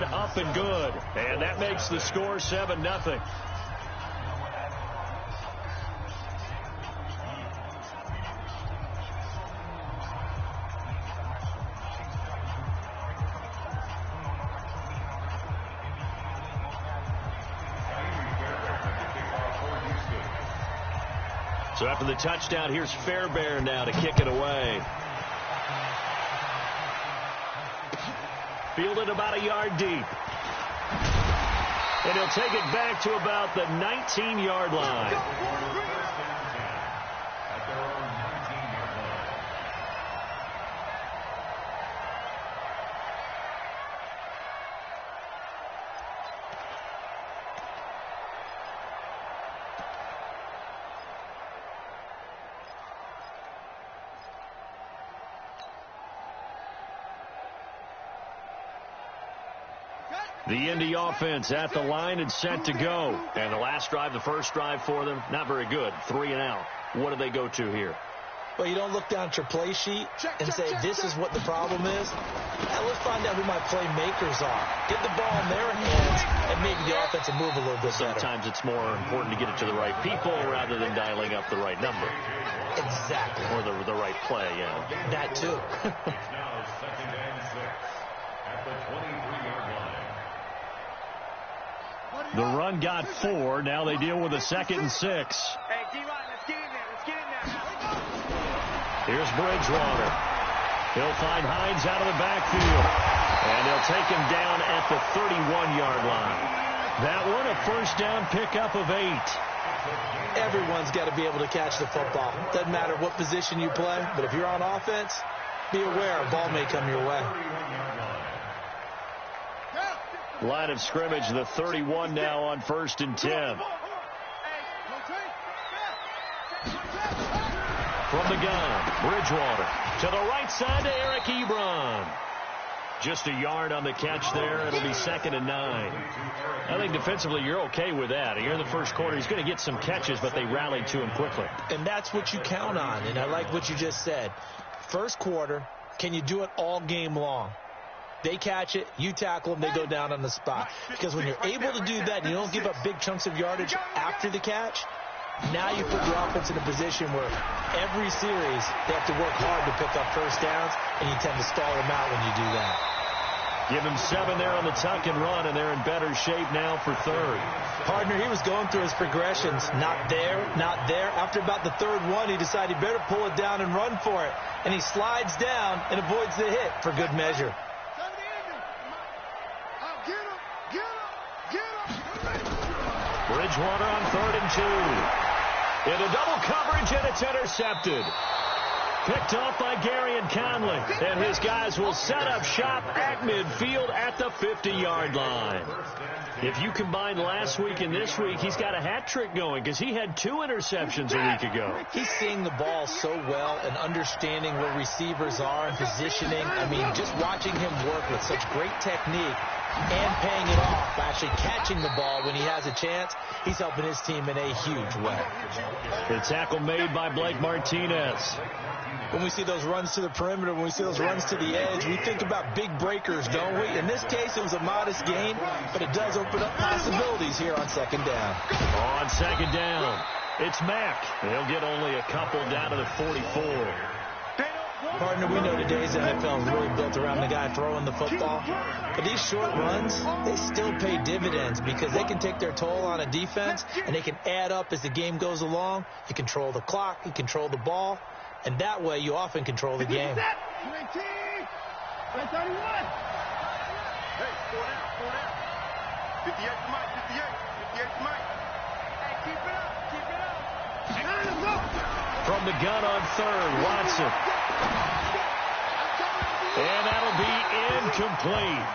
one up and good. And that makes the score 7-0. So after the touchdown, here's Fairbairn now to kick it away. Fielded about a yard deep. And he'll take it back to about the 19-yard line. The Indy offense at the line and set to go. And the last drive, the first drive for them, not very good. 3 and out. What do they go to here? Well, you don't look down at your play sheet and say, this is what the problem is. Now let's find out who my playmakers are. Get the ball in their hands and maybe the offense will move a little bit better. Sometimes it's more important to get it to the right people rather than dialing up the right number. Exactly. Or the right play, yeah. That too. Now second and 6 at the 23-yard line. The run got 4. Now they deal with a 2nd and 6. Hey, D-Line, let's get in there. Let's get in there. Here's Bridgewater. He'll find Hines out of the backfield. And they'll take him down at the 31-yard line. That one, a first down pickup of 8. Everyone's got to be able to catch the football. Doesn't matter what position you play, but if you're on offense, be aware a ball may come your way. Line of scrimmage, the 31 now on 1st and 10. From the gun, Bridgewater to the right side to Eric Ebron. Just a yard on the catch there. It'll be 2nd and 9. I think defensively you're okay with that. Here in the first quarter, he's going to get some catches, but they rallied to him quickly. And that's what you count on, and I like what you just said. First quarter, can you do it all game long? They catch it, you tackle them, they go down on the spot. Because when you're able to do that and you don't give up big chunks of yardage after the catch, now you put your offense in a position where every series they have to work hard to pick up first downs, and you tend to stall them out when you do that. Give him 7 there on the tuck and run, and they're in better shape now for 3rd. Partner, he was going through his progressions. Not there, not there. After about the 3rd one, he decided he better pull it down and run for it. And he slides down and avoids the hit for good measure. Bridgewater on 3rd and 2. Into double coverage, and it's intercepted. Picked off by Gary and Conley. And his guys will set up shop at midfield at the 50-yard line. If you combine last week and this week, he's got a hat trick going because he had 2 interceptions a week ago. He's seeing the ball so well and understanding where receivers are and positioning. I mean, just watching him work with such great technique and paying it off by actually catching the ball when he has a chance, he's helping his team in a huge way. The tackle made by Blake Martinez. When we see those runs to the perimeter, when we see those runs to the edge, we think about big breakers, don't we? In this case, it was a modest gain, but it does open up possibilities here on 2nd down. On 2nd down, it's Mack. They'll get only a couple down to the 44. Partner, we know today's NFL is really built around the guy throwing the football. But these short runs, they still pay dividends because they can take their toll on a defense, and they can add up as the game goes along. You control the clock, you control the ball, and that way you often control the game. Hey, 4 down. 58 to Mike, 58 to Mike. Hey, keep it up. From the gun on 3rd, Watson. And that'll be incomplete.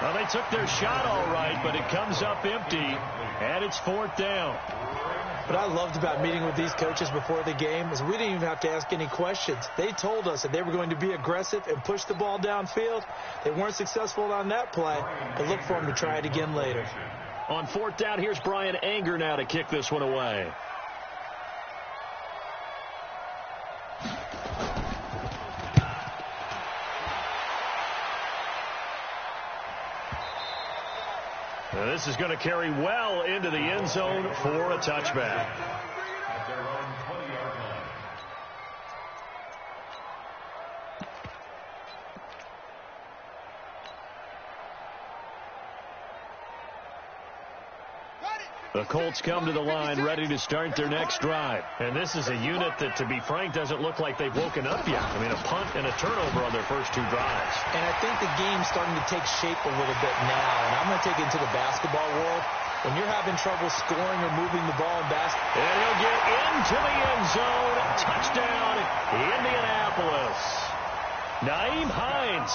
Well, they took their shot all right, but it comes up empty, and it's 4th down. What I loved about meeting with these coaches before the game is we didn't even have to ask any questions. They told us that they were going to be aggressive and push the ball downfield. They weren't successful on that play, but look for them to try it again later. On 4th down, here's Brian Anger now to kick this one away. This is going to carry well into the end zone for a touchback. At their own 20-yard line. The Colts come to the line ready to start their next drive. And this is a unit that, to be frank, doesn't look like they've woken up yet. I mean, a punt and a turnover on their first two drives. And I think the game's starting to take shape a little bit now. And I'm going to take it into the basketball world. When you're having trouble scoring or moving the ball in basketball. And he'll get into the end zone. Touchdown, Indianapolis. Nyheim Hines,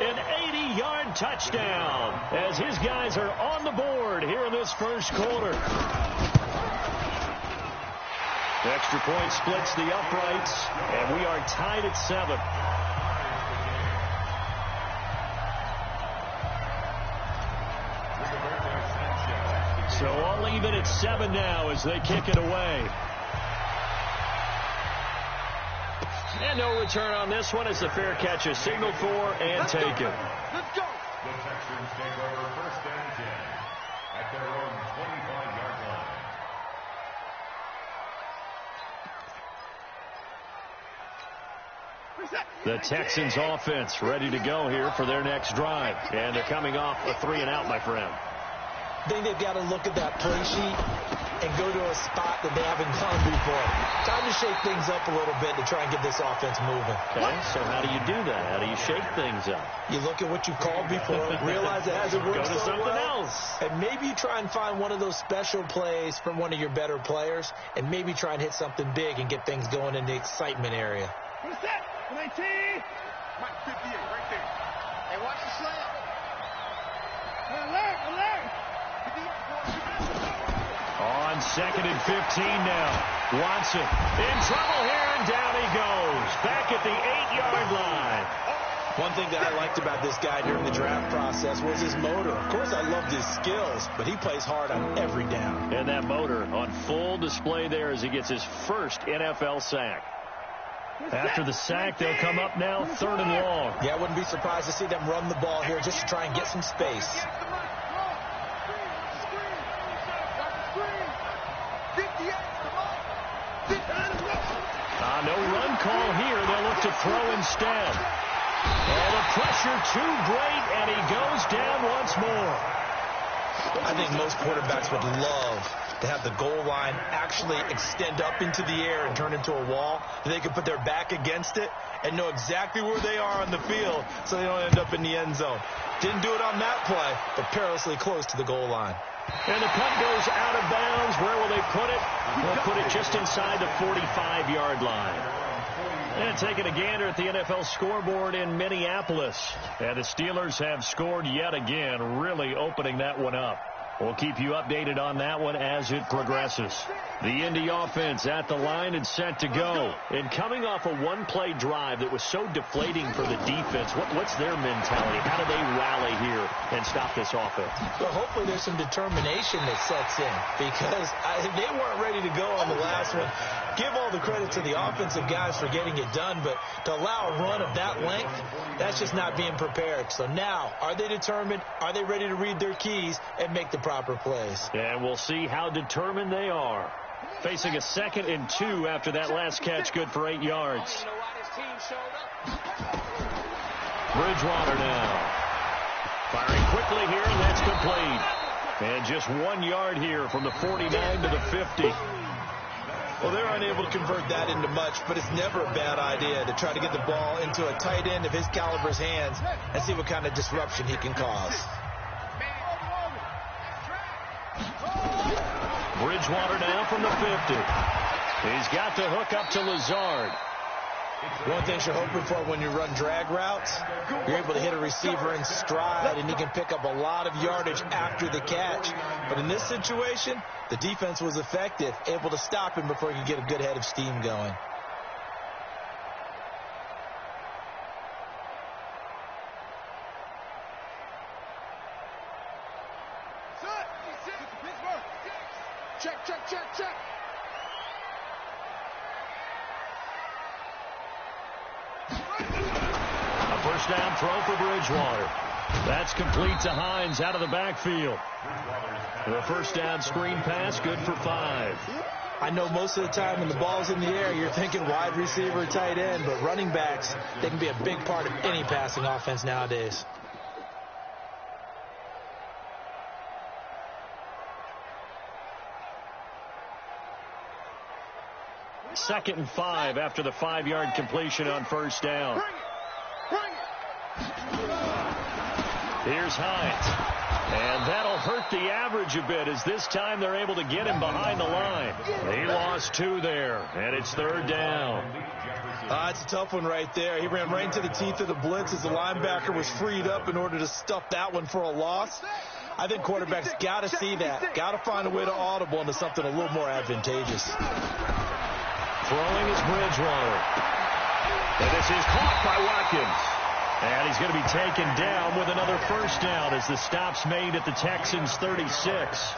an 80-yard touchdown as his guys are on the board here in this first quarter. The extra point splits the uprights, and we are tied at 7. So all even at 7 now as they kick it away. And no return on this one as the fair catch is signaled for and taken. Let's go. The Texans take over first and 10 at their own 25-yard line. The Texans offense ready to go here for their next drive. And they're coming off a 3-and-out, my friend. I think they've got to look at that play sheet and go to a spot that they haven't gone before. Time to shake things up a little bit to try and get this offense moving. Okay, so how do you do that? How do you shake things up? You look at what you called before, realize it hasn't worked Go to so something well, else. and maybe you try and find one of those special plays from one of your better players, and maybe try and hit something big and get things going in the excitement area. Who's that? 19. Mike 58 right there. Hey, watch the slam. Alert, alert. On 2nd and 15 now. Watson in trouble here, and down he goes. Back at the 8-yard line. One thing that I liked about this guy during the draft process was his motor. Of course, I loved his skills, but he plays hard on every down. And that motor on full display there as he gets his first NFL sack. After the sack, they'll come up now 3rd and long. Yeah, I wouldn't be surprised to see them run the ball here just to try and get some space. No run call here. They'll look to throw instead. And the pressure too great, and he goes down once more. I think most quarterbacks would love to have the goal line actually extend up into the air and turn into a wall. They can put their back against it and know exactly where they are on the field so they don't end up in the end zone. Didn't do it on that play, but perilously close to the goal line. And the punt goes out of bounds. Where will they put it? They'll put it just inside the 45-yard line. And taking a gander at the NFL scoreboard in Minneapolis. And the Steelers have scored yet again, really opening that one up. We'll keep you updated on that one as it progresses. The Indy offense at the line and set to go. And coming off a one-play drive that was so deflating for the defense, what's their mentality? How do they rally here and stop this offense? Well, hopefully there's some determination that sets in because they weren't ready to go on the last one. Give all the credit to the offensive guys for getting it done, but to allow a run of that length, that's just not being prepared. So now, are they determined? Are they ready to read their keys and make the proper plays? And we'll see how determined they are. Facing a 2nd and 2 after that last catch, good for 8 yards. Bridgewater now. Firing quickly here, and that's complete. And just 1 yard here from the 49 to the 50. Well, they're unable to convert that into much, but it's never a bad idea to try to get the ball into a tight end of his caliber's hands and see what kind of disruption he can cause. Bridgewater now from the 50. He's got the hook up to Lazard. One thing you're hoping for when you run drag routes, you're able to hit a receiver in stride, and he can pick up a lot of yardage after the catch. But in this situation, the defense was effective, able to stop him before he could get a good head of steam going. Check, check, check, check. A first down throw for Bridgewater. That's complete to Hines out of the backfield. The first down screen pass, good for 5. I know most of the time when the ball's in the air, you're thinking wide receiver, tight end, but running backs, they can be a big part of any passing offense nowadays. Second and 5 after the 5-yard completion on first down. Here's Hines. And that'll hurt the average a bit as this time they're able to get him behind the line. He lost 2 there, and it's third down. It's a tough one right there. He ran right into the teeth of the blitz as the linebacker was freed up in order to stuff that one for a loss. I think quarterbacks got to see that. Got to find a way to audible into something a little more advantageous. Throwing is Bridgewater. And this is caught by Watkins. And he's going to be taken down with another first down as the stop's made at the Texans' 36.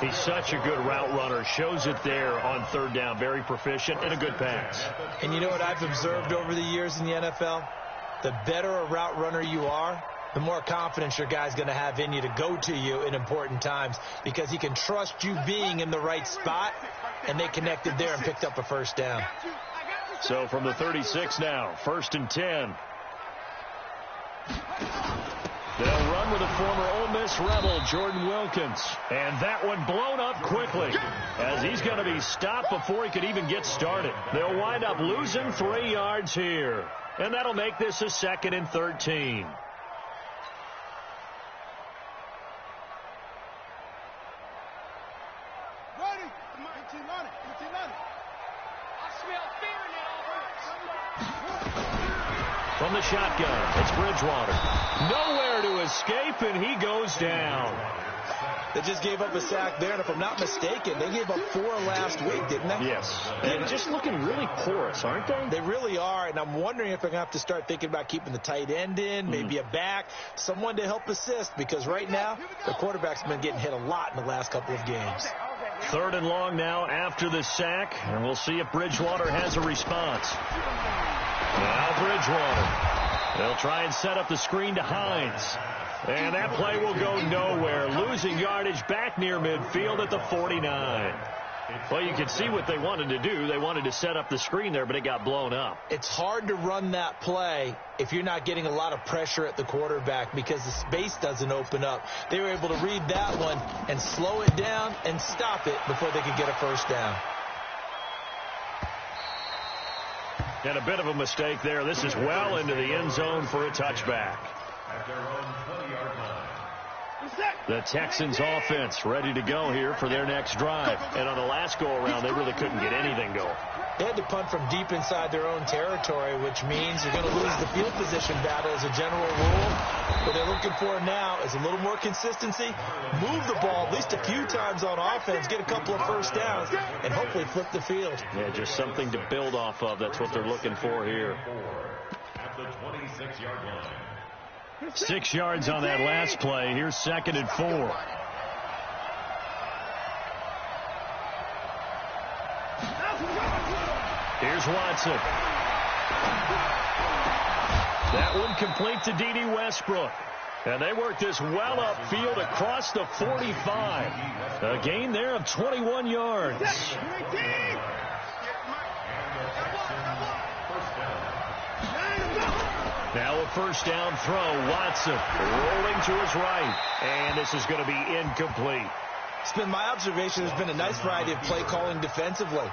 He's such a good route runner. Shows it there on third down. Very proficient and a good pass. And you know what I've observed over the years in the NFL? The better a route runner you are, the more confidence your guy's going to have in you to go to you in important times because he can trust you being in the right spot, and they connected there and picked up a first down. So from the 36 now, first and 10. They'll run with a former Ole Miss Rebel, Jordan Wilkins. And that one blown up quickly as he's going to be stopped before he could even get started. They'll wind up losing 3 yards here. And that'll make this a 2nd and 13. From the shotgun, it's Bridgewater. Nowhere to escape, and he goes down. They just gave up a sack there, and if I'm not mistaken, they gave up 4 last week, didn't they? Yes. And just looking really porous, aren't they? They really are, and I'm wondering if they're going to have to start thinking about keeping the tight end in, maybe a back, someone to help assist, because right now, the quarterback's been getting hit a lot in the last couple of games. 3rd and long now after the sack, and we'll see if Bridgewater has a response. Now Bridgewater. They'll try and set up the screen to Hines. And that play will go nowhere. Losing yardage back near midfield at the 49. Well, you can see what they wanted to do. They wanted to set up the screen there, but it got blown up. It's hard to run that play if you're not getting a lot of pressure at the quarterback because the space doesn't open up. They were able to read that one and slow it down and stop it before they could get a first down. And a bit of a mistake there. This is well into the end zone for a touchback. The Texans offense ready to go here for their next drive. And on the last go-around, they really couldn't get anything going. They had to punt from deep inside their own territory, which means you're going to lose the field position battle as a general rule. What they're looking for now is a little more consistency, move the ball at least a few times on offense, get a couple of first downs, and hopefully flip the field. Yeah, just something to build off of. That's what they're looking for here. At the 26-yard line. 6 yards on that last play. Here's 2nd and 4. Here's Watson. That one complete to D.D. Westbrook. And they work this well upfield across the 45. A gain there of 21 yards. Now a first down throw. Watson rolling to his right. And this is going to be incomplete. It's been my observation there's been a nice variety of play calling defensively.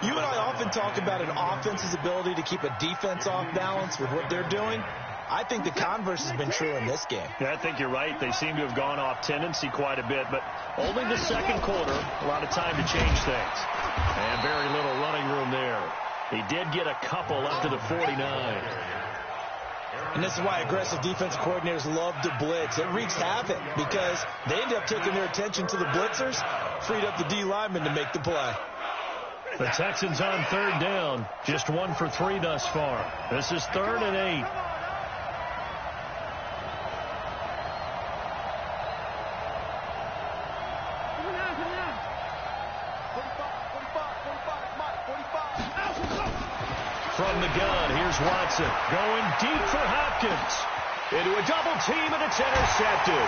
You and I often talk about an offense's ability to keep a defense off balance with what they're doing. I think the converse has been true in this game. Yeah, I think you're right. They seem to have gone off tendency quite a bit, but only the second quarter, a lot of time to change things. And very little running room there. He did get a couple up to the 49. And this is why aggressive defensive coordinators love to blitz. It wreaks havoc because they end up taking their attention to the blitzers, freed up the D lineman to make the play. The Texans on third down, just 1 for 3 thus far. This is 3rd and 8. From the gun, here's Watson going deep for Hopkins. into a double team, and it's intercepted.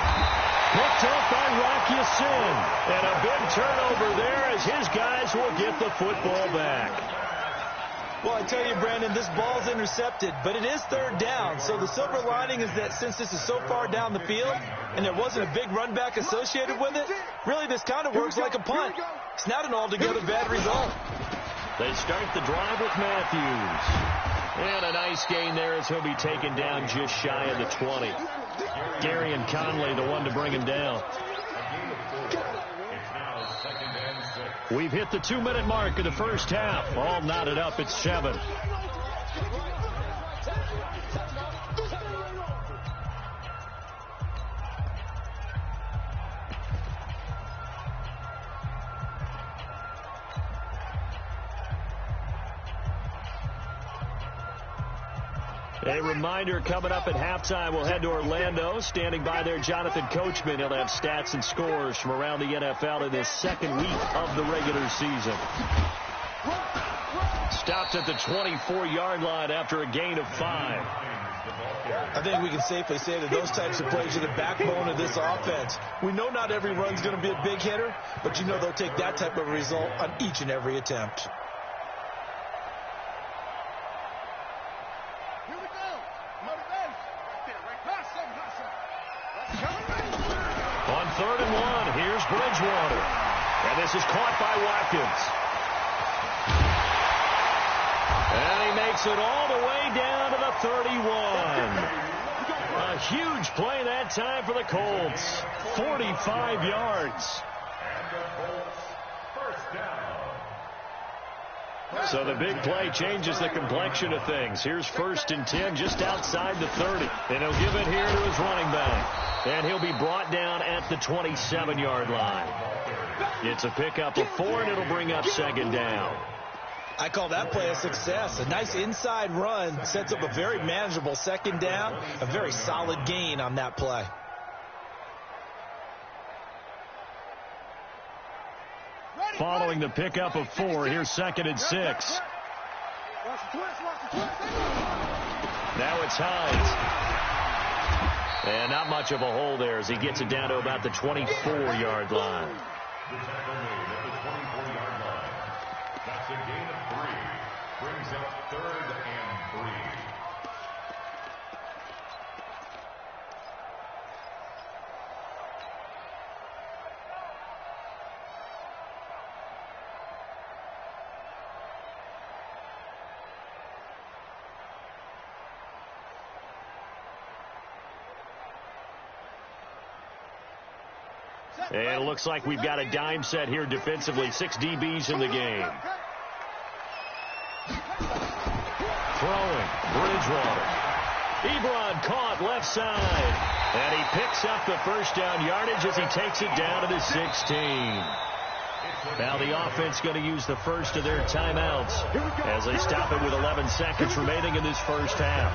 Picked up by Rocky Sin. And a big turnover there as his guys will get the football back. Well, I tell you, Brandon, this ball's intercepted, but it is third down. So the silver lining is that since this is so far down the field and there wasn't a big run back associated with it, really this kind of works like a punt. It's not an altogether bad result. They start the drive with Matthews. And a nice gain there as he'll be taken down just shy of the 20. Gary and Conley, the one to bring him down. We've hit the 2-minute mark of the first half. All knotted up at 7. A reminder, coming up at halftime, we'll head to Orlando. Standing by there, Jonathan Coachman. He'll have stats and scores from around the NFL in this second week of the regular season. Stopped at the 24-yard line after a gain of 5. I think we can safely say that those types of plays are the backbone of this offense. We know not every run's going to be a big hitter, but you know they'll take that type of result on each and every attempt. On 3rd and 1, here's Bridgewater. And this is caught by Watkins. And he makes it all the way down to the 31. A huge play that time for the Colts. 45 yards. So the big play changes the complexion of things. Here's 1st and 10 just outside the 30. And he'll give it here to his running back. And he'll be brought down at the 27-yard line. It's a pickup of 4, and it'll bring up 2nd down. I call that play a success. A nice inside run sets up a very manageable 2nd down. A very solid gain on that play. Following the pickup of 4, here's 2nd and 6. Now it's Hines. And not much of a hole there as he gets it down to about the 24-yard line. The tackle made at the 24-yard line. That's a gain of 3. Brings up 3rd and 3. And it looks like we've got a dime set here defensively. 6 DBs in the game. Throwing. Bridgewater. Ebron caught left side. And he picks up the 1st down yardage as he takes it down to the 16. Now the offense going to use the first of their timeouts as they stop it with 11 seconds remaining in this first half.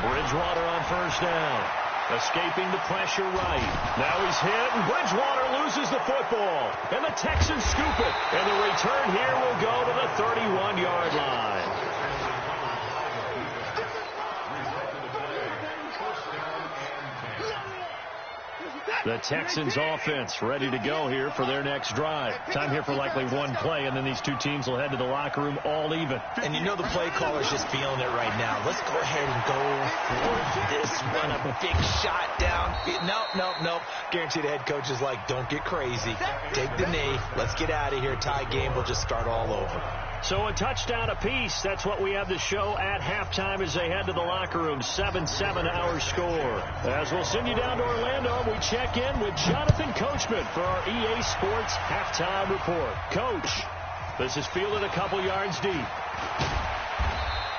Bridgewater on 1st down. Escaping the pressure right. Now he's hit, and Bridgewater loses the football. And the Texans scoop it. And the return here will go to the 31-yard line. The Texans offense ready to go here for their next drive. Time here for likely one play, and then these two teams will head to the locker room all even. And you know the play caller's just feeling it right now. Let's go ahead and go for this. Run a big shot down. Nope. Guarantee the head coach is like, don't get crazy. Take the knee. Let's get out of here. Tie game. We'll just start all over. So a touchdown apiece. That's what we have to show at halftime as they head to the locker room. 7-7 our score. As we'll send you down to Orlando, we check in with Jonathan Coachman for our EA Sports halftime report. Coach, this is fielded a couple yards deep.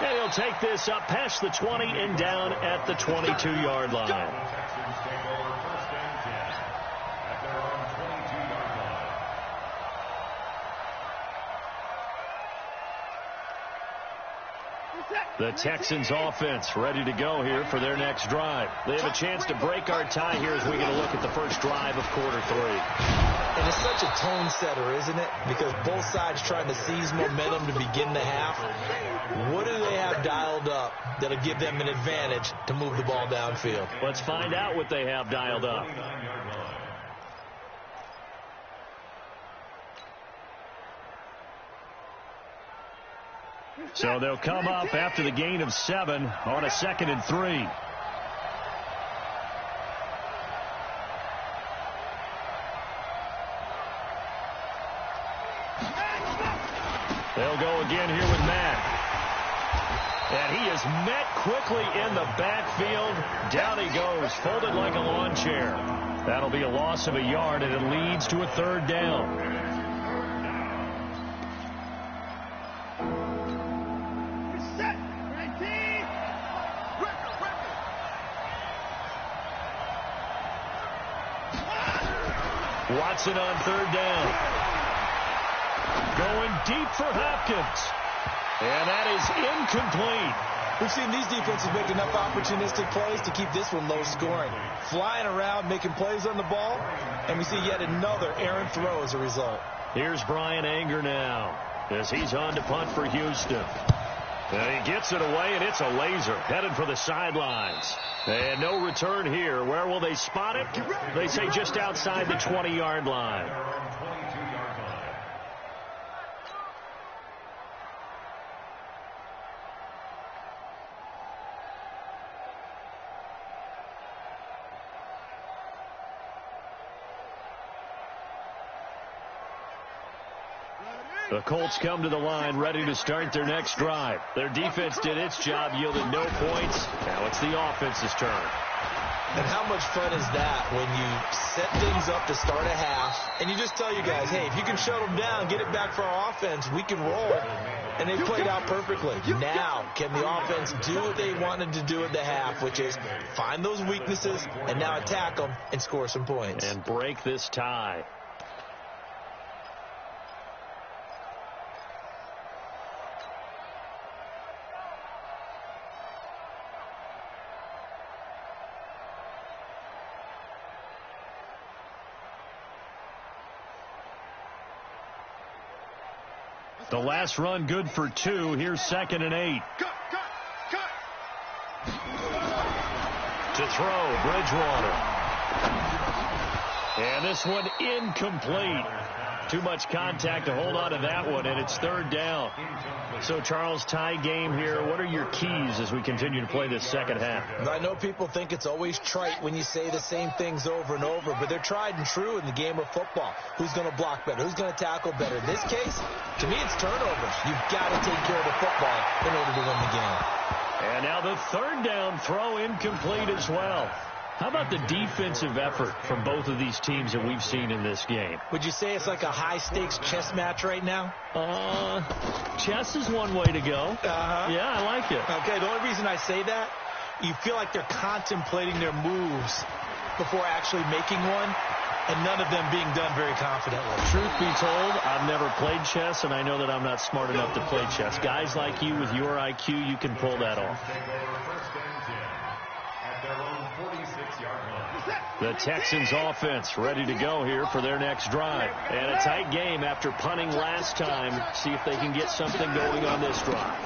And he'll take this up past the 20 and down at the 22-yard line. The Texans offense ready to go here for their next drive. They have a chance to break our tie here as we get a look at the first drive of quarter 3. And it's such a tone setter, isn't it? Because both sides trying to seize momentum to begin the half. What do they have dialed up that'll give them an advantage to move the ball downfield? Let's find out what they have dialed up. So they'll come up after the gain of 7 on a 2nd and 3. They'll go again here with Matt. And he is met quickly in the backfield. Down he goes, folded like a lawn chair. That'll be a loss of a yard, and it leads to a 3rd down. Watson on 3rd down. Going deep for Hopkins. And that is incomplete. We've seen these defenses make enough opportunistic plays to keep this one low scoring. Flying around, making plays on the ball, and we see yet another errant throw as a result. Here's Brian Anger now as he's on to punt for Houston. And he gets it away, and it's a laser headed for the sidelines. And no return here. Where will they spot it? They say just outside the 20-yard line. The Colts come to the line ready to start their next drive. Their defense did its job, yielded no points. Now it's the offense's turn. And how much fun is that when you set things up to start a half and you just tell you guys, hey, if you can shut them down, get it back for our offense, we can roll. And they played out perfectly. Now, can the offense do what they wanted to do at the half, which is find those weaknesses and now attack them and score some points. And break this tie. The last run good for 2. Here's 2nd and 8. To throw, Bridgewater. And this one incomplete. Too much contact to hold on to that one, and it's 3rd down. So, Charles, tie game here. What are your keys as we continue to play this second half? I know people think it's always trite when you say the same things over and over, but they're tried and true in the game of football. Who's going to block better? Who's going to tackle better? In this case, to me, it's turnovers. You've got to take care of the football in order to win the game. And now the 3rd down throw incomplete as well. How about the defensive effort from both of these teams that we've seen in this game? Would you say it's like a high-stakes chess match right now? Chess is one way to go. Yeah, I like it. Okay, the only reason I say that, you feel like they're contemplating their moves before actually making one, and none of them being done very confidently. Truth be told, I've never played chess, and I know that I'm not smart enough to play chess. Guys like you with your IQ, you can pull that off. The Texans offense ready to go here for their next drive. And a tight game after punting last time. See if they can get something going on this drive.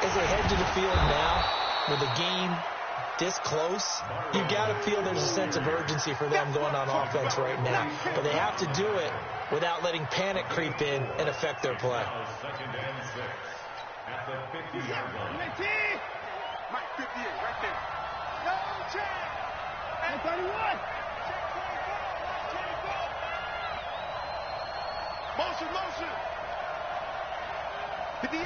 As they head to the field now, with a game this close, you've got to feel there's a sense of urgency for them going on offense right now. But they have to do it without letting panic creep in and affect their play. At the 50-yard line. Mike, 58, right there. No chance. And 31. Motion. 58.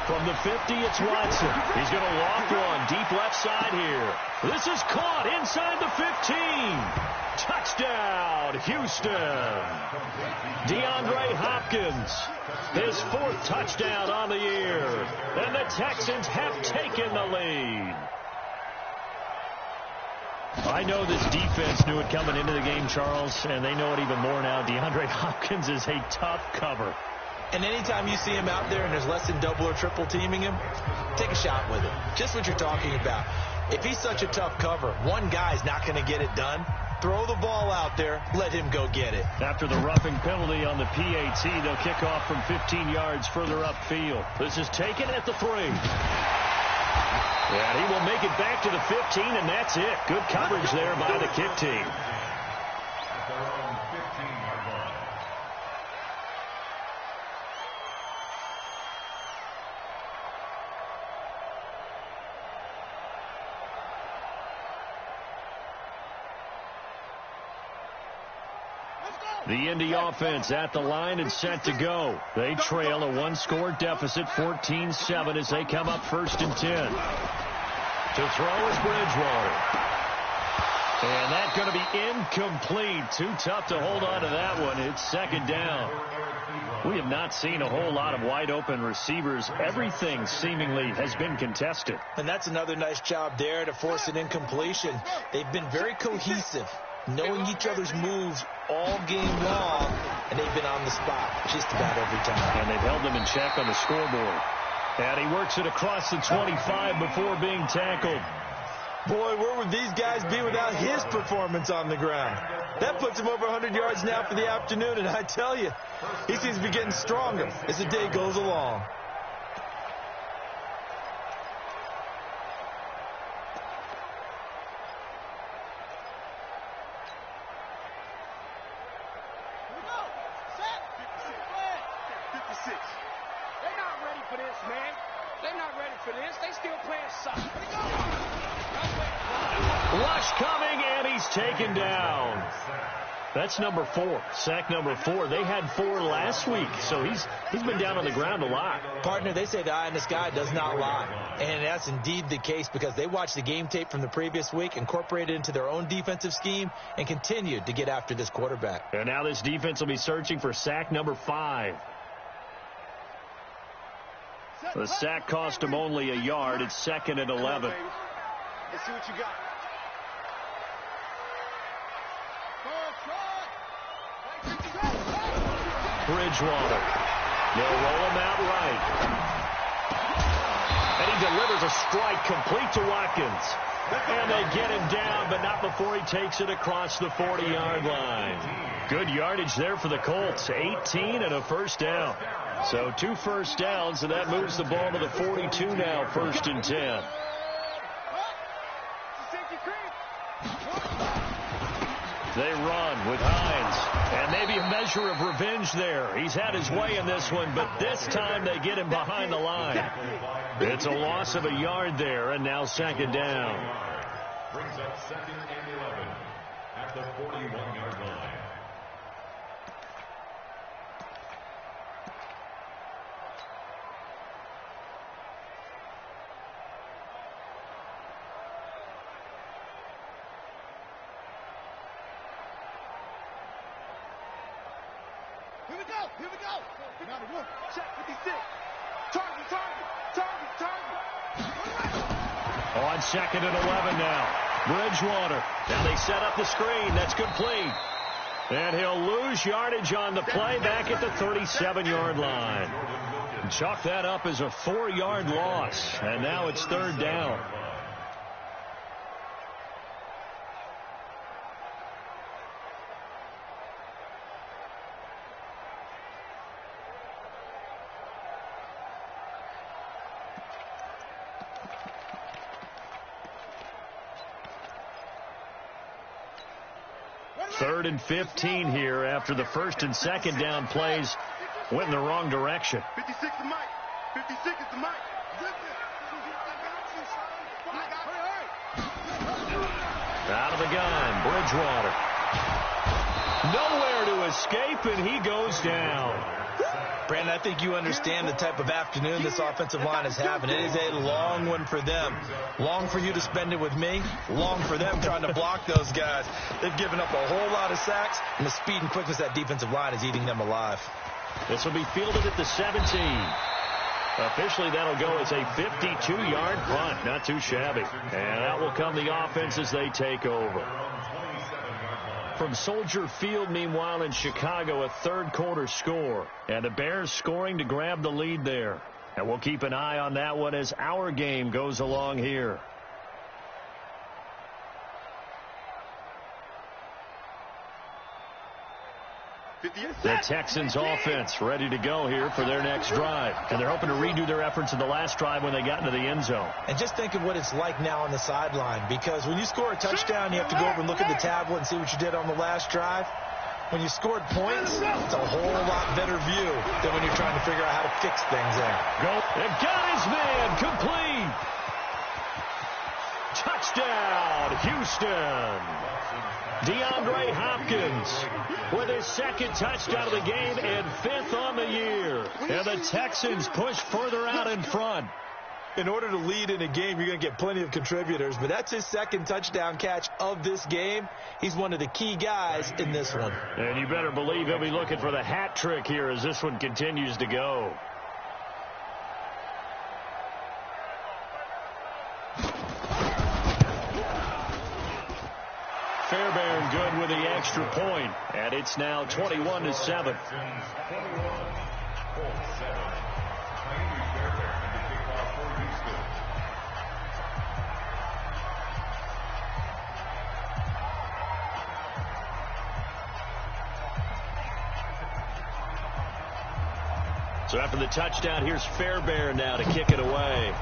From the 50, it's Watson. He's going to walk one deep left side here. This is caught inside the 15. Touchdown, Houston. DeAndre Hopkins, his 4th touchdown on the year. And the Texans have taken the lead. I know this defense knew it coming into the game, Charles, and they know it even more now. DeAndre Hopkins is a tough cover. And anytime you see him out there and there's less than double or triple teaming him, take a shot with him. Just what you're talking about. If he's such a tough cover, one guy's not going to get it done. Throw the ball out there. Let him go get it. After the roughing penalty on the PAT, they'll kick off from 15 yards further upfield. This is taken at the 3. And he will make it back to the 15, and that's it. Good coverage there by the kick team. At their own 15-yard line. The Indy offense at the line and set to go. They trail a one-score deficit, 14-7, as they come up 1st and 10. To throw is Bridgewater. And that's going to be incomplete. Too tough to hold on to that one. It's 2nd down. We have not seen a whole lot of wide-open receivers. Everything seemingly has been contested. And that's another nice job there to force an incompletion. They've been very cohesive, knowing each other's moves all game long, and they've been on the spot just about every time. And they've held them in check on the scoreboard. And he works it across the 25 before being tackled. Boy, where would these guys be without his performance on the ground? That puts him over 100 yards now for the afternoon, and I tell you, he seems to be getting stronger as the day goes along. Rush coming, and he's taken down. That's number 4, sack number 4. They had 4 last week, so he's been down on the ground a lot. Partner, they say the eye in the sky does not lie. And that's indeed the case because they watched the game tape from the previous week, incorporated it into their own defensive scheme, and continued to get after this quarterback. And now this defense will be searching for sack number 5. The sack cost him only a yard. It's 2nd and 11. Let's see what you got. Bridgewater. They'll roll him out right. And he delivers a strike complete to Watkins. And they get him down, but not before he takes it across the 40-yard line. Good yardage there for the Colts. 18 and a 1st down. So 2 first downs, and that moves the ball to the 42 now, 1st and 10. They run with Hines, and maybe a measure of revenge there. He's had his way in this one, but this time they get him behind the line. It's a loss of a yard there, and now 2nd down. Brings up 2nd and 11 at the 41-yard line. Here we go. Now the 1. Check 56. Target. On 2nd and 11 now. Bridgewater. Now they set up the screen. That's complete. And he'll lose yardage on the play back at the 37-yard line. Chalk that up as a 4-yard loss. And now it's 3rd down. Third and 15 here after the 1st and 2nd down plays went in the wrong direction. 56 is Mike. 56 is the Mike. Out of the gun, Bridgewater. Nowhere to escape, and he goes down. Brandon, I think you understand the type of afternoon this offensive line is having. It is a long one for them. Long for you to spend it with me. Long for them trying to block those guys. They've given up a whole lot of sacks, and the speed and quickness of that defensive line is eating them alive. This will be fielded at the 17. Officially, that'll go as a 52-yard punt. Not too shabby. And out will come the offense as they take over. from Soldier Field, meanwhile, in Chicago, a third-quarter score. And the Bears scoring to grab the lead there. And we'll keep an eye on that one as our game goes along here. The Texans offense ready to go here for their next drive. And they're hoping to redo their efforts in the last drive when they got into the end zone. And just think of what it's like now on the sideline, because when you score a touchdown, you have to go over and look at the tablet and see what you did on the last drive. When you scored points, it's a whole lot better view than when you're trying to figure out how to fix things there. It got his man complete. Touchdown, Houston. DeAndre Hopkins with his second touchdown of the game and 5th on the year. And the Texans push further out in front. In order to lead in a game, you're going to get plenty of contributors, but that's his second touchdown catch of this game. He's one of the key guys in this one. And you better believe he'll be looking for the hat trick here as this one continues to go. Fairbairn good with the extra point, and it's now 21-7. So after the touchdown, here's Fairbairn now to kick it away.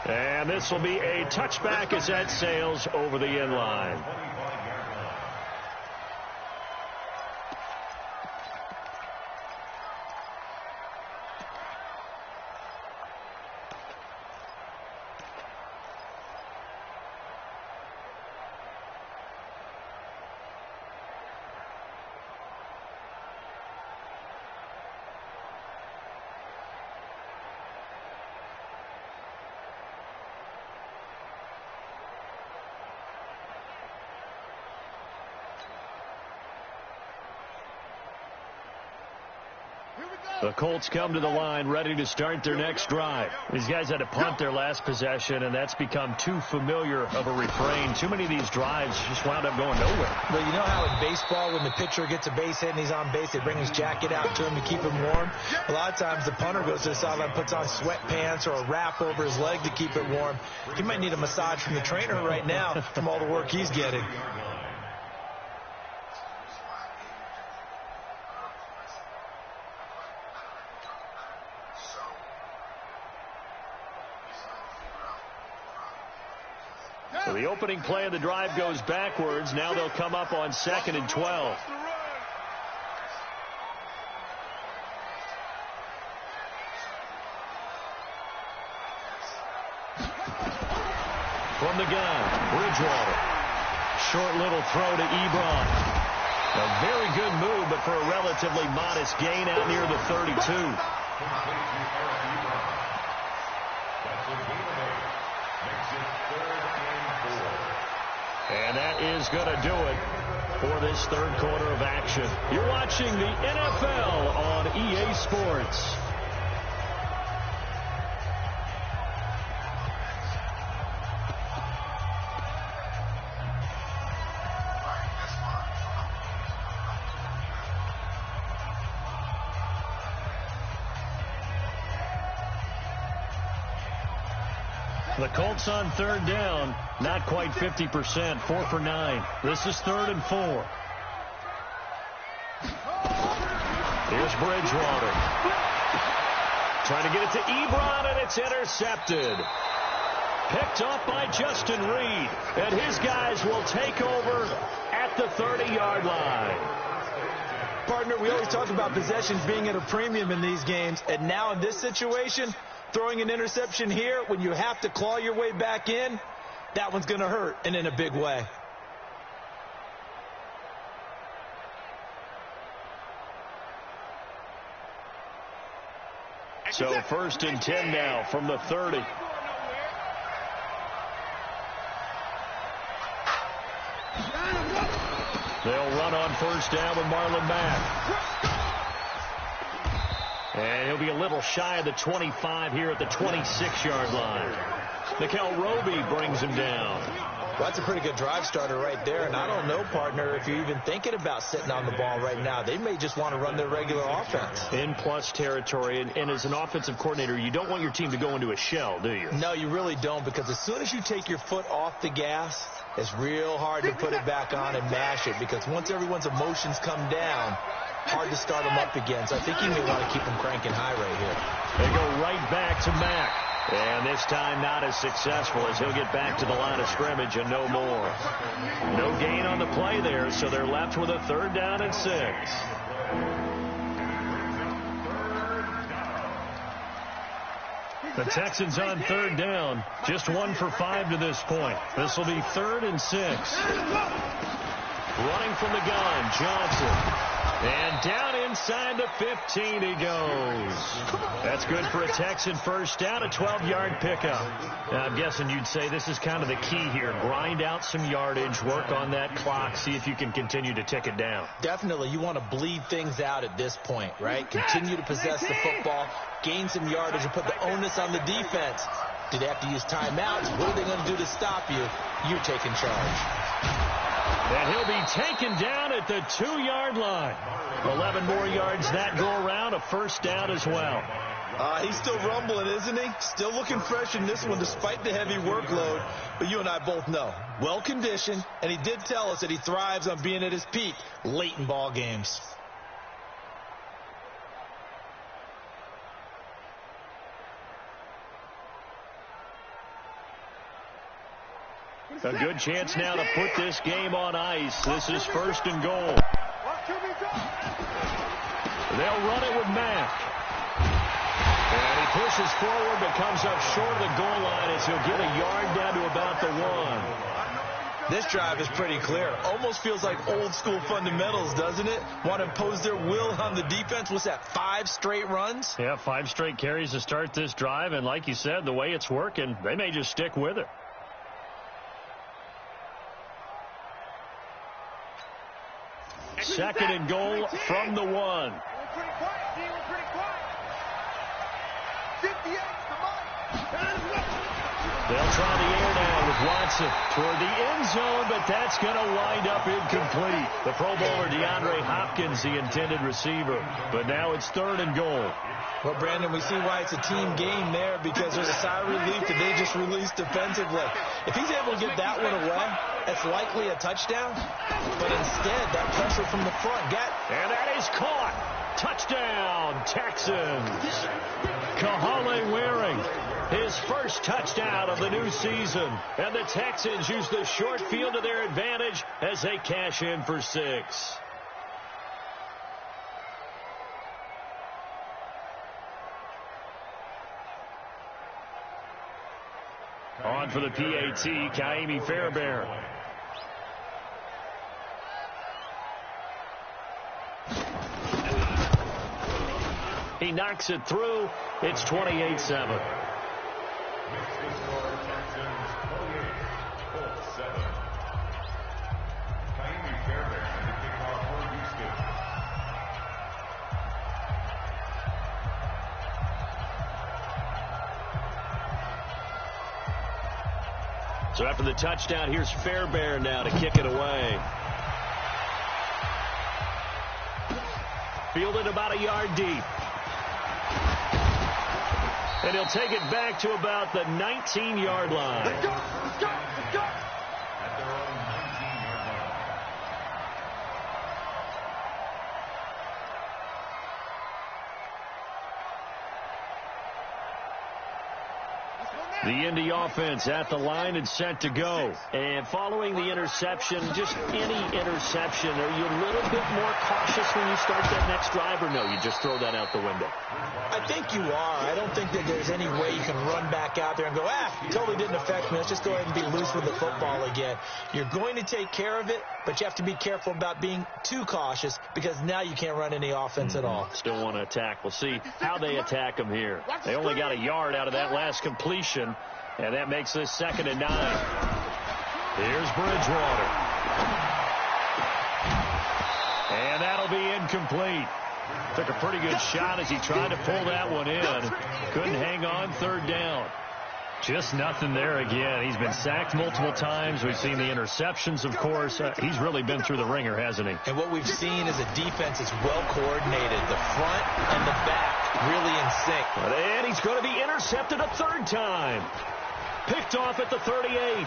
And this will be a touchback as that sails over the end line. The Colts come to the line ready to start their next drive. These guys had to punt their last possession, and that's become too familiar of a refrain. Too many of these drives just wound up going nowhere. Well, you know how in baseball when the pitcher gets a base hit and he's on base, they bring his jacket out to him to keep him warm? A lot of times the punter goes to the sideline, puts on sweatpants or a wrap over his leg to keep it warm. He might need a massage from the trainer right now from all the work he's getting. So the opening play of the drive goes backwards. Now they'll come up on 2nd and 12. From the gun, Bridgewater. Short little throw to Ebron. A very good move, but for a relatively modest gain out near the 32. And that is going to do it for this third quarter of action. You're watching the NFL on EA Sports. The Colts on third down, not quite 50%, 4 for 9. This is 3rd and 4. Here's Bridgewater. Trying to get it to Ebron, and it's intercepted. Picked up by Justin Reed, and his guys will take over at the 30-yard line. Partner, we always talk about possessions being at a premium in these games, and now in this situation, throwing an interception here when you have to claw your way back in, that one's going to hurt, and in a big way. So 1st and 10 now from the 30. They'll run on 1st down with Marlon Mack. And he'll be a little shy of the 25 here at the 26-yard line. Nickel Roby brings him down. Well, that's a pretty good drive starter right there. And I don't know, partner, if you're even thinking about sitting on the ball right now. They may just want to run their regular offense. In plus territory. And as an offensive coordinator, you don't want your team to go into a shell, do you? No, you really don't, because as soon as you take your foot off the gas, it's real hard to put it back on and mash it, because once everyone's emotions come down, hard to start them up again. So I think you may want to keep them cranking high right here. They go right back to Mack. And this time not as successful, as he'll get back to the line of scrimmage and no more. No gain on the play there, so they're left with a 3rd down and 6. The Texans on 3rd down. Just 1 for 5 to this point. This will be 3rd and 6. Running from the gun, Johnson. And down inside the 15 he goes. That's good for a Texan first down, a 12-yard pickup. Now, I'm guessing you'd say this is kind of the key here. Grind out some yardage, work on that clock, see if you can continue to tick it down. Definitely. You want to bleed things out at this point, right? Continue to possess the football, gain some yardage, and put the onus on the defense. Do they have to use timeouts? What are they going to do to stop you? You're taking charge. And he'll be taken down at the 2-yard line. 11 more yards that go around, a first down as well. He's still rumbling, isn't he? Still looking fresh in this one despite the heavy workload. But you and I both know, well-conditioned, and he did tell us that he thrives on being at his peak late in ball games. A good chance now to put this game on ice. This is 1st and goal. They'll run it with Mack. And he pushes forward but comes up short of the goal line as he'll get a yard down to about the 1. This drive is pretty clear. Almost feels like old school fundamentals, doesn't it? Want to impose their will on the defense. What's that, 5 straight runs? Yeah, 5 straight carries to start this drive. And like you said, the way it's working, they may just stick with it. Second and goal from the 1. They'll try the air now with Watson toward the end zone, but that's going to wind up incomplete. The Pro Bowler DeAndre Hopkins, the intended receiver. But now it's 3rd and goal. Well, Brandon, we see why it's a team game there, because there's a sigh of relief that they just released defensively. If he's able to get that one away, that's likely a touchdown. But instead, that pressure from the front and that is caught. Touchdown, Texans. Kahale Waring, his first touchdown of the new season. And the Texans use the short field to their advantage as they cash in for 6. On for the PAT, Kaimi Fairbairn. He knocks it through. It's 28-7. So after the touchdown, here's Fairbairn now to kick it away. Fielded about a yard deep. And he'll take it back to about the 19-yard line. Let's go, let's go, let's go. At their own 19-yard line. The Indy offense at the line and set to go. And following the interception, just any interception, are you a little bit more cautious when you start that next drive, or no, you just throw that out the window? I think you are. I don't think that there's any way you can run back out there and go, totally didn't affect me. Let's just go ahead and be loose with the football again. You're going to take care of it, but you have to be careful about being too cautious, because now you can't run any offense at all. Still want to attack. We'll see how they attack them here. They only got a yard out of that last completion, and that makes this 2nd and 9. Here's Bridgewater. And that'll be incomplete. Took a pretty good shot as he tried to pull that one in. Couldn't hang on 3rd down. Just nothing there again. He's been sacked multiple times. We've seen the interceptions, of course. He's really been through the ringer, hasn't he? And what we've seen is a defense that's well coordinated. The front and the back really in sync. And he's going to be intercepted a third time. Picked off at the 38.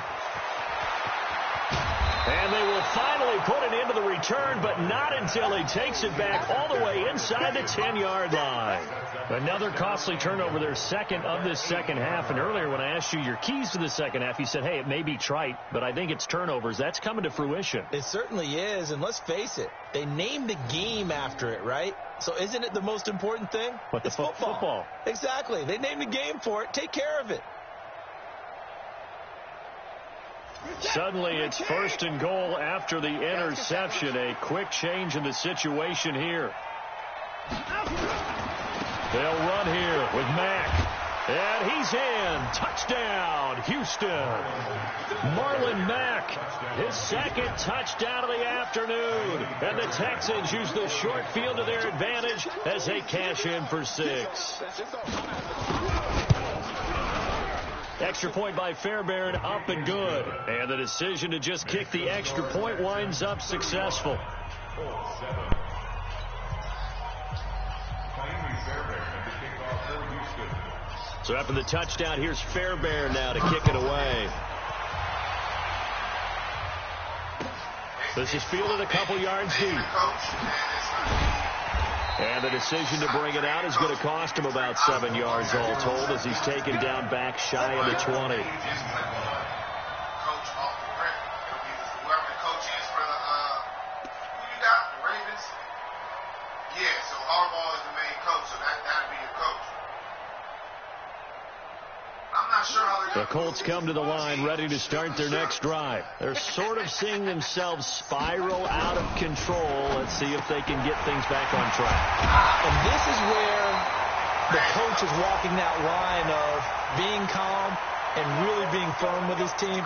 And they will finally put it into the return, but not until he takes it back all the way inside the 10-yard line. Another costly turnover, their second of this second half. And earlier when I asked you your keys to the second half, you said, hey, it may be trite, but I think it's turnovers. That's coming to fruition. It certainly is, and let's face it, they named the game after it, right? So isn't it the most important thing? But the football. Exactly. They named the game for it. Take care of it. Suddenly it's first and goal after the interception. A quick change in the situation here. They'll run here with Mack. And he's in. Touchdown, Houston. Marlon Mack, his second touchdown of the afternoon. And the Texans use the short field to their advantage as they cash in for 6. Extra point by Fairbairn, up and good. And the decision to just kick the extra point winds up successful. So after the touchdown, here's Fairbairn now to kick it away. This is fielded a couple yards deep. And the decision to bring it out is going to cost him about 7 yards all told as he's taken down back shy of the 20. The Colts come to the line ready to start their next drive. They're sort of seeing themselves spiral out of control. Let's see if they can get things back on track. And this is where the coach is walking that line of being calm and really being firm with his team.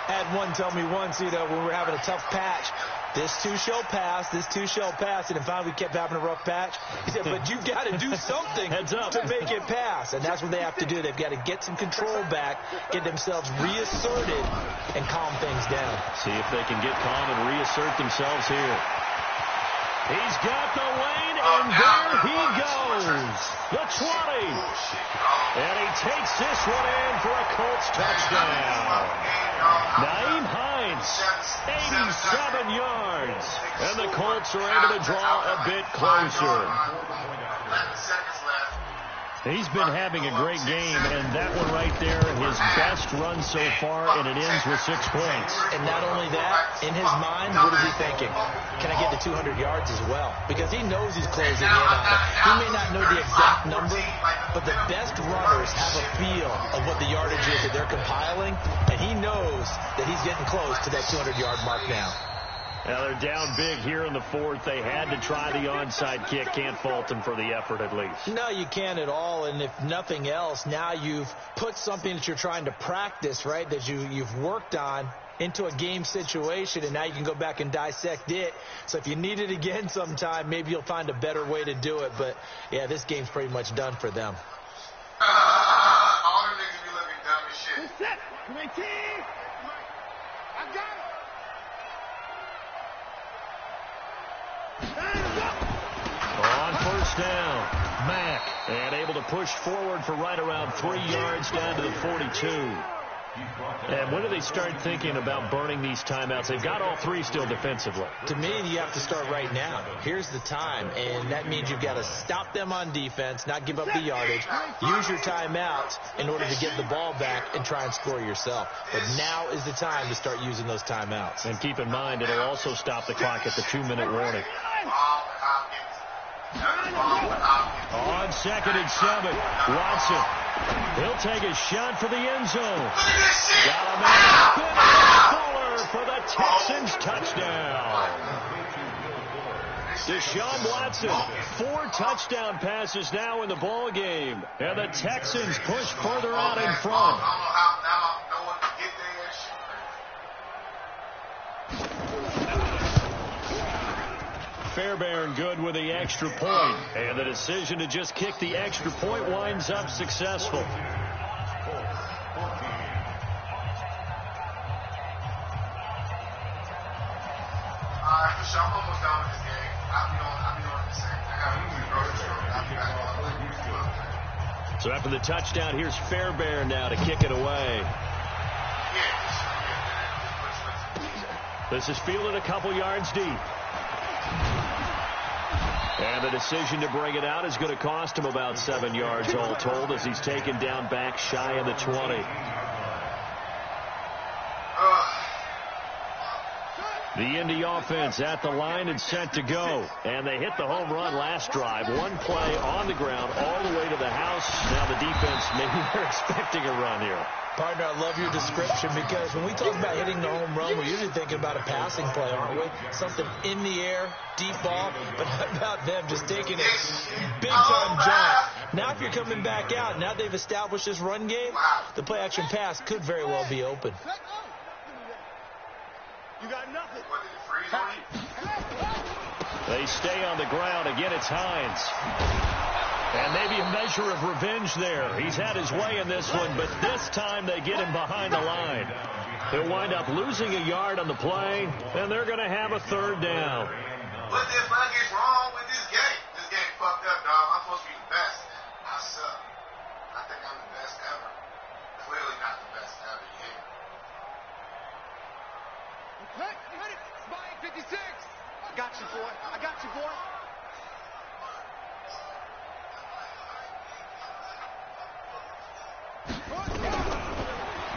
I had one tell me once, when we were having a tough patch, this too shall pass, this too shall pass. And finally we kept having a rough patch. He said, but you've got to do something to make it pass. And that's what they have to do. They've got to get some control back, get themselves reasserted, and calm things down. See if they can get calm and reassert themselves here. He's got the lane, and there he goes. The 20. And he takes this one in for a Colts touchdown. Naeem Hines, 87 yards. And the Colts are able to draw a bit closer. He's been having a great game, and that one right there, his best run so far, and it ends with 6 points. And not only that, in his mind, what is he thinking? Can I get to 200 yards as well? Because he knows he's closing in on it. He may not know the exact number, but the best runners have a feel of what the yardage is that they're compiling, and he knows that he's getting close to that 200-yard mark now. Now they're down big here in the fourth. They had to try the onside kick. Can't fault them for the effort at least. No, you can't at all. And if nothing else, now you've put something that you're trying to practice, right, that you've worked on into a game situation, and now you can go back and dissect it. So if you need it again sometime, maybe you'll find a better way to do it. But, yeah, this game's pretty much done for them. All the niggas be looking dumb as shit. What's that? I got it. On first down, Mack, and able to push forward for right around 3 yards down to the 42. And when do they start thinking about burning these timeouts? They've got all 3 still defensively. To me, you have to start right now. Here's the time, and that means you've got to stop them on defense, not give up the yardage, use your timeouts in order to get the ball back and try and score yourself. But now is the time to start using those timeouts. And keep in mind, it'll also stop the clock at the 2-minute warning. On 2nd and 7, Watson. He'll take a shot for the end zone. Got a man Fuller for the Texans touchdown. Deshaun Watson, 4 touchdown passes now in the ball game. And the Texans push further out in front. Fairbairn good with the extra point, and the decision to just kick the extra point winds up successful. sure. I'm almost done with this game. I'll be on the same. I got to move the grocery store. I'll be back on. So after the touchdown, here's Fairbairn now to kick it away. This is fielded a couple yards deep. And the decision to bring it out is going to cost him about 7 yards all told as he's taken down back shy of the 20. The Indy offense at the line and set to go. And they hit the home run last drive. One play on the ground all the way to the house. Now the defense, maybe they're expecting a run here. Partner, I love your description because when we talk about hitting the home run, we're usually thinking about a passing play, aren't we? Something in the air, deep ball. But how about them just taking a big-time jump? Now if you're coming back out, now they've established this run game, the play-action pass could very well be open. You got nothing. They stay on the ground. Again, it's Hines. And maybe a measure of revenge there. He's had his way in this one, but this time they get him behind the line. He'll wind up losing a yard on the play, and they're going to have a third down. What the fuck is wrong with this game? This game fucked up, dog. I'm supposed to be the best. I suck. I think I'm the best ever. Clearly not the best ever yet. Okay, Spy 56. I got you, boy. I got you, boy.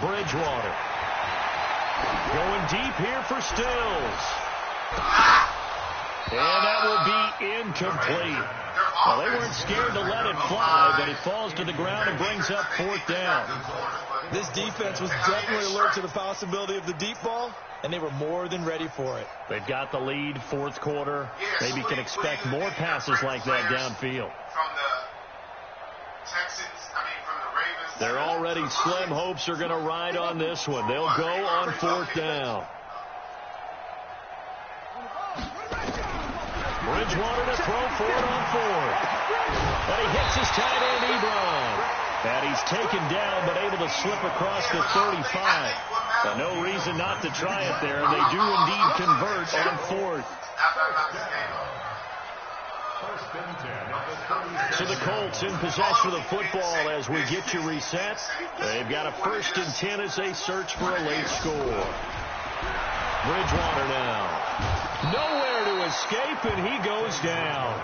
Bridgewater. Going deep here for Stills. And that will be incomplete. Well, they weren't scared to let it fly, but it falls to the ground and brings up fourth down. This defense was definitely alert to the possibility of the deep ball, and they were more than ready for it. They've got the lead, fourth quarter. Maybe can expect more passes like that downfield. From the Texans, from the Ravens. They're already slim hopes are going to ride on this one. They'll go on fourth down. Bridgewater to throw for it on fourth. And he hits his tight end, Ebron. And he's taken down, but able to slip across the 35. So no reason not to try it there. And they do indeed convert on fourth. So the Colts in possession of the football as we get you reset. They've got a 1st and 10 as they search for a late score. Bridgewater now. Nowhere to escape, and he goes down.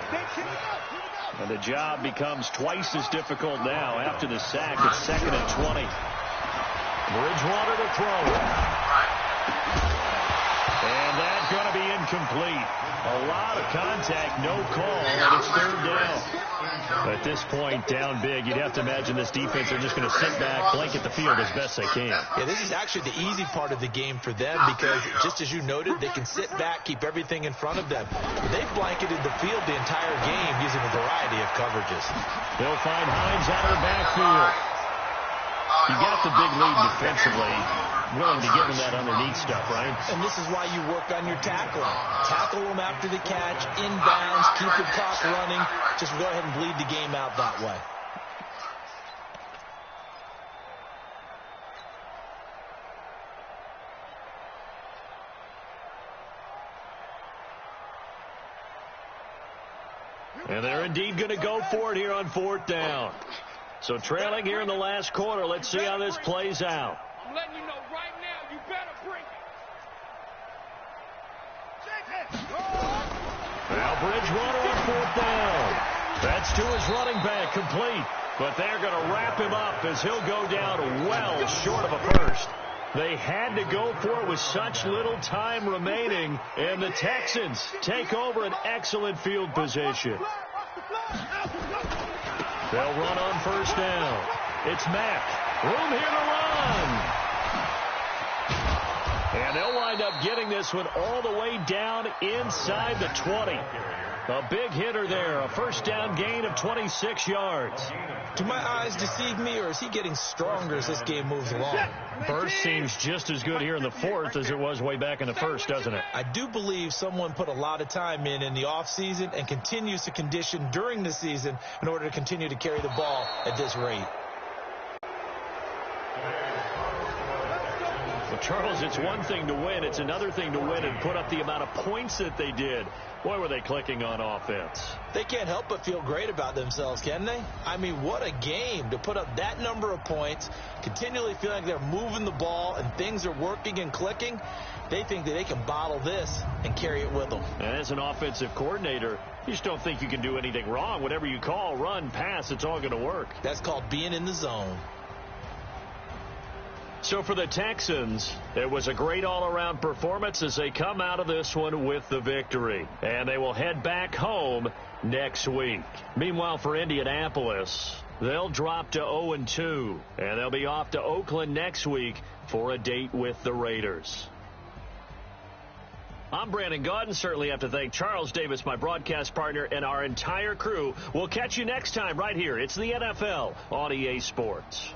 And the job becomes twice as difficult now after the sack. It's 2nd and 20. Bridgewater to throw. And that's going to be incomplete. A lot of contact, no call, and it's third down. At this point, down big, you'd have to imagine this defense are just going to sit back, blanket the field as best they can. Yeah, this is actually the easy part of the game for them because, just as you noted, they can sit back, keep everything in front of them. They've blanketed the field the entire game using a variety of coverages. They'll find Hines out of the backfield. You got the big lead defensively, willing to give him that underneath stuff, right? And this is why you work on your tackling. Tackle them after the catch, inbounds, keep the clock running. Just go ahead and bleed the game out that way. And they're indeed going to go for it here on fourth down. So trailing here in the last quarter. Let's see how this plays out. I'm letting you know right now, you better bring it. Now Bridgewater on fourth down. That's to his running back, complete. But they're going to wrap him up as he'll go down well short of a first. They had to go for it with such little time remaining, and the Texans take over an excellent field position. They'll run on first down. It's Mack. Room here to run. And they'll wind up getting this one all the way down inside the 20. A big hitter there. A first down gain of 26 yards. Do my eyes deceive me, or is he getting stronger as this game moves along? Burst seems just as good here in the fourth as it was way back in the first, doesn't it? I do believe someone put a lot of time in the offseason and continues to condition during the season in order to continue to carry the ball at this rate. Well, Charles, it's one thing to win. It's another thing to win and put up the amount of points that they did. Boy, were they clicking on offense. They can't help but feel great about themselves, can they? I mean, what a game to put up that number of points, continually feeling like they're moving the ball and things are working and clicking. They think that they can bottle this and carry it with them. And as an offensive coordinator, you just don't think you can do anything wrong. Whatever you call, run, pass, it's all going to work. That's called being in the zone. So for the Texans, it was a great all-around performance as they come out of this one with the victory. And they will head back home next week. Meanwhile, for Indianapolis, they'll drop to 0-2. And they'll be off to Oakland next week for a date with the Raiders. I'm Brandon Gaudin. Certainly have to thank Charles Davis, my broadcast partner, and our entire crew. We'll catch you next time right here. It's the NFL on EA Sports.